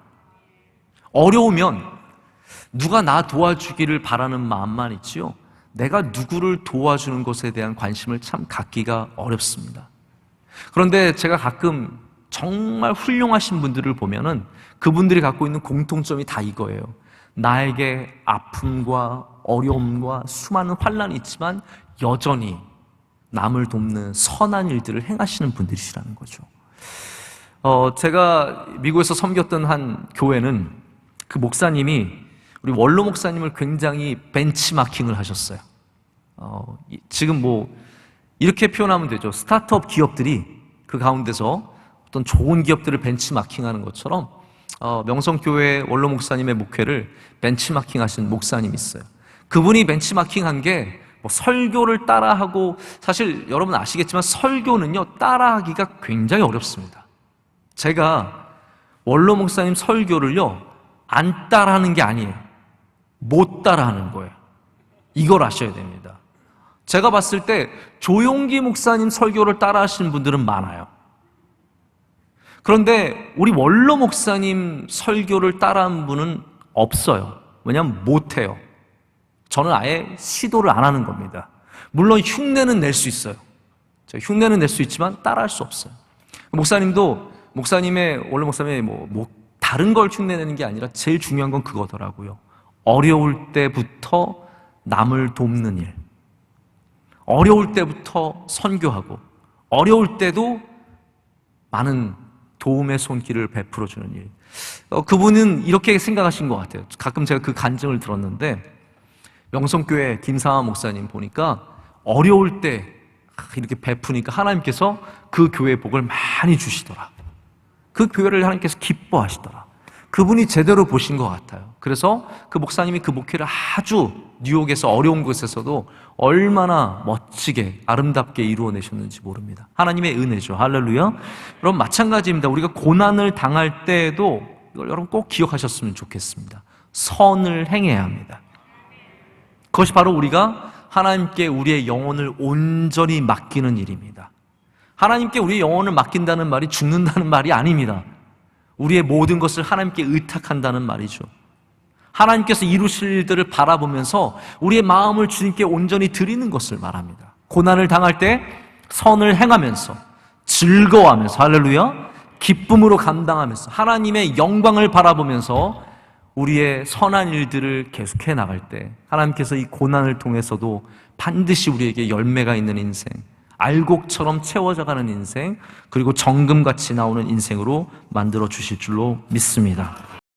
어려우면 누가 나 도와주기를 바라는 마음만 있지요, 내가 누구를 도와주는 것에 대한 관심을 참 갖기가 어렵습니다. 그런데 제가 가끔 정말 훌륭하신 분들을 보면은 그분들이 갖고 있는 공통점이 다 이거예요. 나에게 아픔과 어려움과 수많은 환난이 있지만 여전히 남을 돕는 선한 일들을 행하시는 분들이시라는 거죠. 제가 미국에서 섬겼던 한 교회는 그 목사님이 우리 원로 목사님을 굉장히 벤치마킹을 하셨어요. 지금 뭐 이렇게 표현하면 되죠. 스타트업 기업들이 그 가운데서 어떤 좋은 기업들을 벤치마킹하는 것처럼 명성교회 원로 목사님의 목회를 벤치마킹 하신 목사님이 있어요. 그분이 벤치마킹한 게 뭐 설교를 따라하고, 사실 여러분 아시겠지만 설교는요 따라하기가 굉장히 어렵습니다. 제가 원로 목사님 설교를요 안 따라하는 게 아니에요. 못 따라하는 거예요. 이걸 아셔야 됩니다. 제가 봤을 때 조용기 목사님 설교를 따라하시는 분들은 많아요. 그런데 우리 원로 목사님 설교를 따라한 분은 없어요. 왜냐하면 못해요. 저는 아예 시도를 안 하는 겁니다. 물론 흉내는 낼 수 있어요. 제가 흉내는 낼 수 있지만 따라할 수 없어요. 목사님도 원로 목사님의 뭐 다른 걸 흉내내는 게 아니라 제일 중요한 건 그거더라고요. 어려울 때부터 남을 돕는 일, 어려울 때부터 선교하고, 어려울 때도 많은 도움의 손길을 베풀어주는 일. 그분은 이렇게 생각하신 것 같아요. 가끔 제가 그 간증을 들었는데, 명성교회 김상하 목사님 보니까 어려울 때 이렇게 베푸니까 하나님께서 그 교회의 복을 많이 주시더라. 그 교회를 하나님께서 기뻐하시더라. 그분이 제대로 보신 것 같아요. 그래서 그 목사님이 그 목회를 아주 뉴욕에서 어려운 곳에서도 얼마나 멋지게 아름답게 이루어내셨는지 모릅니다. 하나님의 은혜죠. 할렐루야. 여러분, 마찬가지입니다. 우리가 고난을 당할 때에도 이걸 여러분 꼭 기억하셨으면 좋겠습니다. 선을 행해야 합니다. 그것이 바로 우리가 하나님께 우리의 영혼을 온전히 맡기는 일입니다. 하나님께 우리의 영혼을 맡긴다는 말이 죽는다는 말이 아닙니다. 우리의 모든 것을 하나님께 의탁한다는 말이죠. 하나님께서 이루실 일들을 바라보면서 우리의 마음을 주님께 온전히 드리는 것을 말합니다. 고난을 당할 때 선을 행하면서, 즐거워하면서, 할렐루야, 기쁨으로 감당하면서, 하나님의 영광을 바라보면서 우리의 선한 일들을 계속해 나갈 때 하나님께서 이 고난을 통해서도 반드시 우리에게 열매가 있는 인생, 알곡처럼 채워져가는 인생, 그리고 정금같이 나오는 인생으로 만들어 주실 줄로 믿습니다.